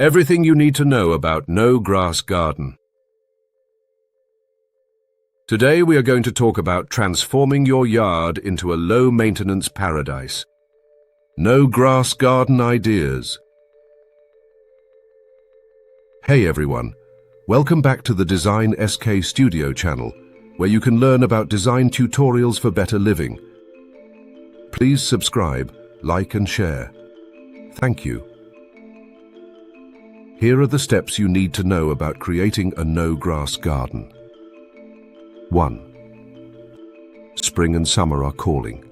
Everything you need to know about no grass garden. Today we are going to talk about transforming your yard into a low-maintenance paradise. No grass garden ideas. Hey everyone, welcome back to the Design SK Studio channel, where you can learn about design tutorials for better living. Please subscribe, like and share. Thank you. Here are the steps you need to know about creating a no-grass garden. 1. Spring and summer are calling.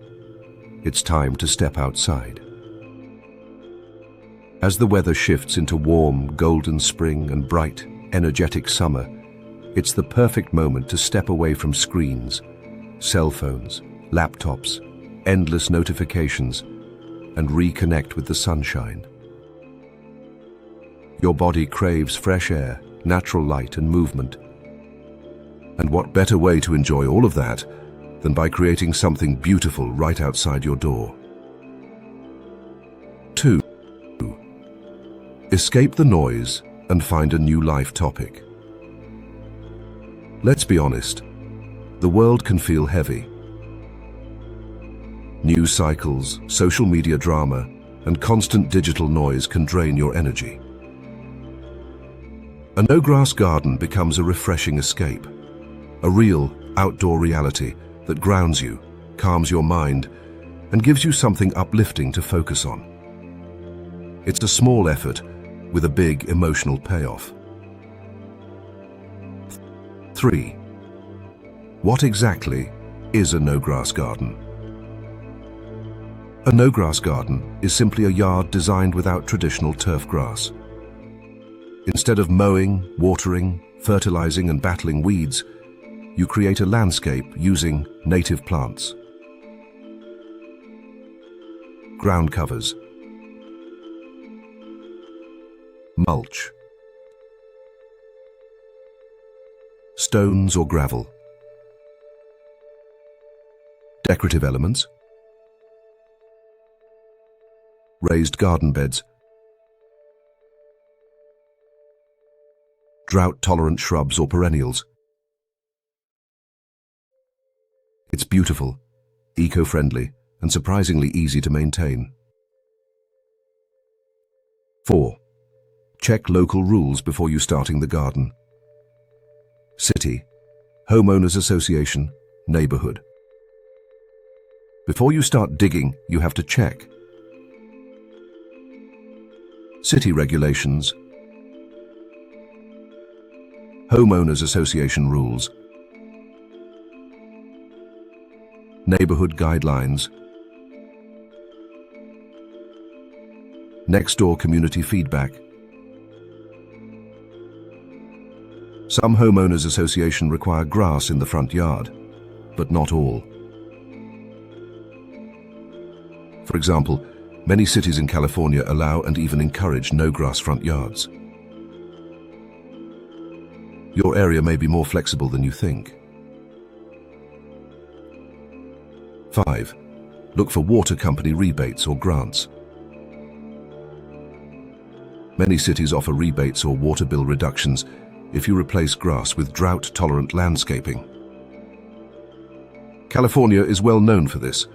It's time to step outside. As the weather shifts into warm, golden spring and bright, energetic summer, it's the perfect moment to step away from screens, cell phones, laptops, endless notifications, and reconnect with the sunshine. Your body craves fresh air, natural light and movement. And what better way to enjoy all of that than by creating something beautiful right outside your door? 2. Escape the noise and find a new life topic. Let's be honest, the world can feel heavy. News cycles, social media drama, and constant digital noise can drain your energy. A no-grass garden becomes a refreshing escape, a real outdoor reality that grounds you, calms your mind, and gives you something uplifting to focus on. It's a small effort with a big emotional payoff. 3. What exactly is a no-grass garden? A no-grass garden is simply a yard designed without traditional turf grass. Instead of mowing, watering, fertilizing and battling weeds, you create a landscape using native plants. Ground covers, mulch, stones or gravel, decorative elements, raised garden beds, drought-tolerant shrubs or perennials. It's beautiful, eco-friendly, and surprisingly easy to maintain. 4. Check local rules before you starting the garden. City, homeowners association, neighborhood. Before you start digging, you have to check. City regulations, homeowners association rules, neighborhood guidelines, next-door community feedback. Some homeowners association require grass in the front yard, but not all. For example, many cities in California allow and even encourage no-grass front yards. Your area may be more flexible than you think. 5. Look for water company rebates or grants. Many cities offer rebates or water bill reductions if you replace grass with drought-tolerant landscaping. California is well known for this.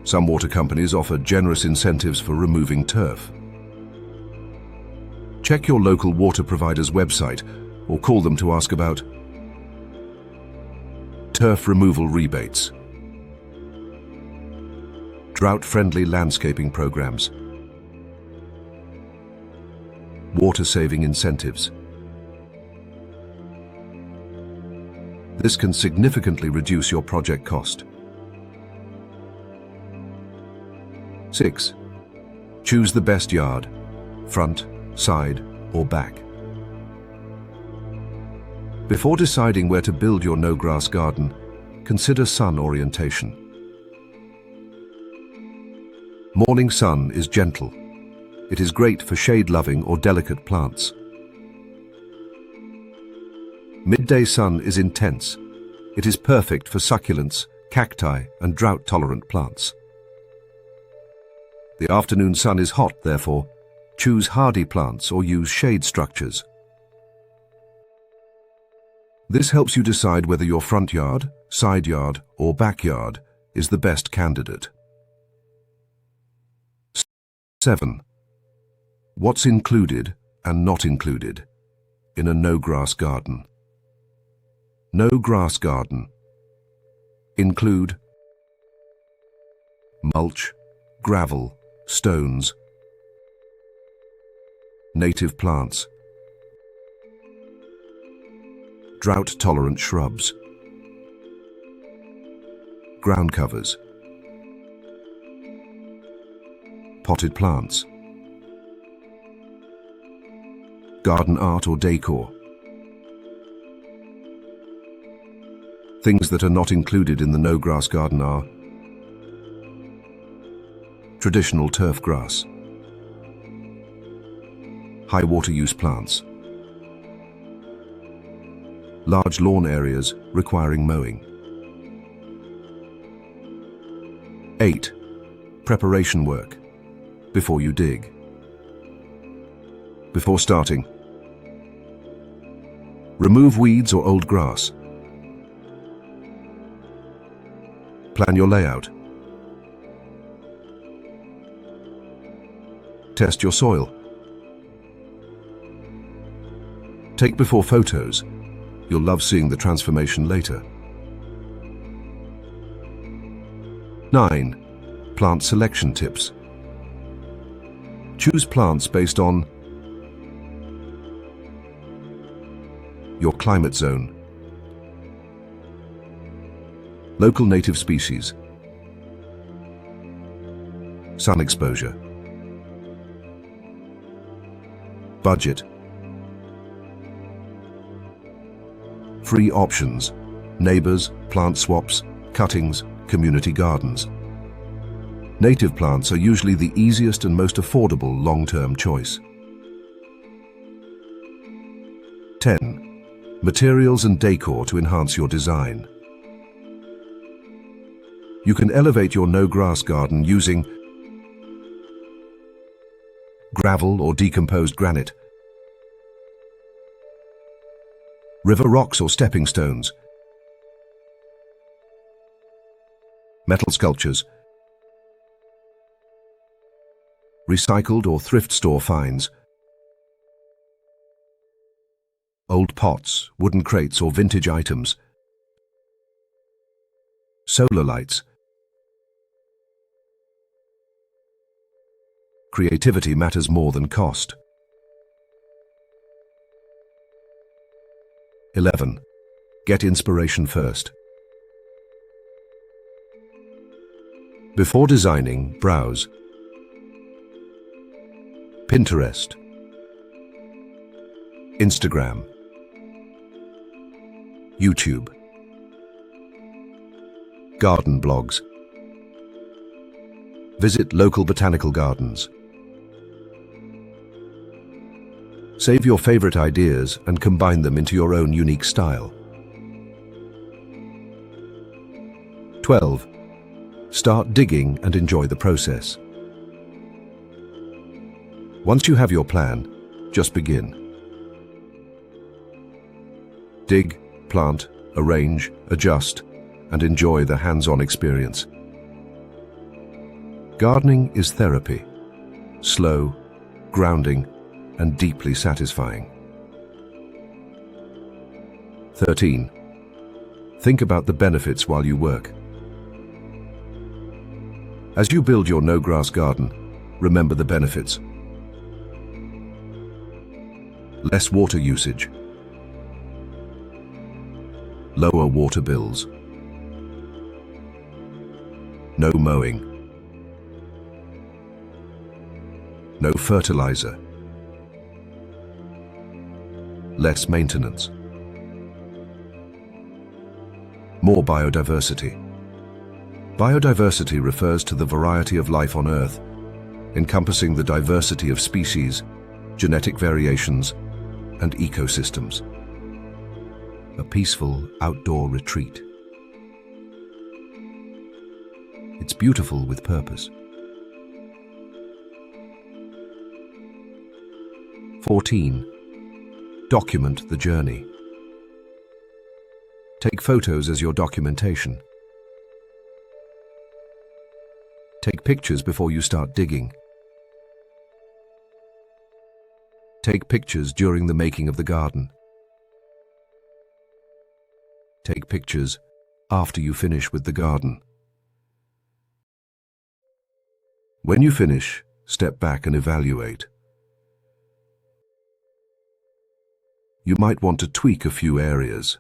Some water companies offer generous incentives for removing turf. Check your local water provider's website or call them to ask about turf removal rebates, drought-friendly landscaping programs, water-saving incentives. This can significantly reduce your project cost. 6. Choose the best yard, front, side, or back. Before deciding where to build your no-grass garden, consider sun orientation. Morning sun is gentle. It is great for shade-loving or delicate plants. Midday sun is intense. It is perfect for succulents, cacti, and drought-tolerant plants. The afternoon sun is hot, therefore. Choose hardy plants or use shade structures. This helps you decide whether your front yard, side yard, or backyard is the best candidate. 7. What's included and not included in a no-grass garden? No-grass garden. Include mulch, gravel, stones, native plants, drought-tolerant shrubs, ground covers, potted plants, garden art or decor. Things that are not included in the no-grass garden are traditional turf grass, high water use plants, large lawn areas requiring mowing. 8. Preparation work. Before you dig. Before starting, remove weeds or old grass. Plan your layout. Test your soil. Take before photos. You'll love seeing the transformation later. 9. Plant selection tips. Choose plants based on your climate zone, local native species, sun exposure, budget, free options, neighbors, plant swaps, cuttings, community gardens. Native plants are usually the easiest and most affordable long-term choice. 10. Materials and decor to enhance your design. You can elevate your no-grass garden using gravel or decomposed granite, river rocks or stepping stones, metal sculptures, recycled or thrift store finds, old pots, wooden crates or vintage items, solar lights. Creativity matters more than cost. 11. Get inspiration first. Before designing, browse Pinterest, Instagram, YouTube, garden blogs. Visit local botanical gardens. Save your favorite ideas and combine them into your own unique style. 12. Start digging and enjoy the process. Once you have your plan, just begin. Dig, plant, arrange, adjust, and enjoy the hands-on experience. Gardening is therapy, slow, grounding, and deeply satisfying. 13. Think about the benefits while you work. As you build your no-grass garden, remember the benefits. Less water usage, lower water bills, no mowing, no fertilizer, less maintenance, more biodiversity. Biodiversity refers to the variety of life on Earth, encompassing the diversity of species, genetic variations, and ecosystems. A peaceful outdoor retreat. It's beautiful with purpose. 14. Document the journey. Take photos as your documentation. Take pictures before you start digging. Take pictures during the making of the garden. Take pictures after you finish with the garden. When you finish, step back and evaluate. You might want to tweak a few areas,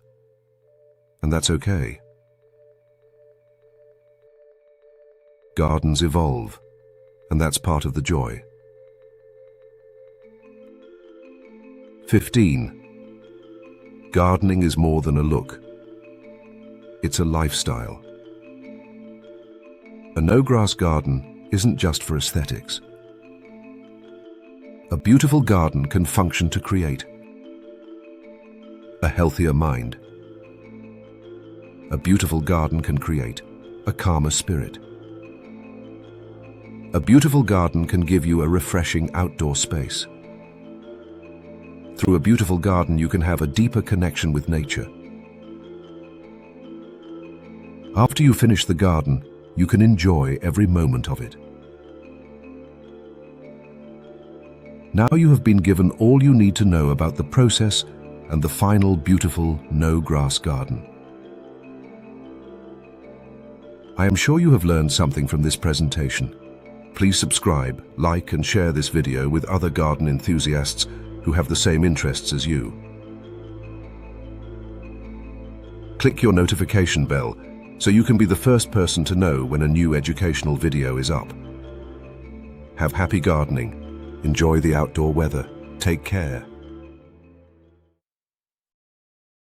and that's okay. Gardens evolve, and that's part of the joy. 15. Gardening is more than a look. It's a lifestyle. A no-grass garden isn't just for aesthetics. A beautiful garden can function to create a healthier mind. A beautiful garden can create a calmer spirit. A beautiful garden can give you a refreshing outdoor space. Through a beautiful garden, you can have a deeper connection with nature. After you finish the garden, you can enjoy every moment of it. Now you have been given all you need to know about the process and the final beautiful no-grass garden. I am sure you have learned something from this presentation. Please subscribe, like and share this video with other garden enthusiasts who have the same interests as you. Click your notification bell so you can be the first person to know when a new educational video is up. Have happy gardening. Enjoy the outdoor weather. Take care.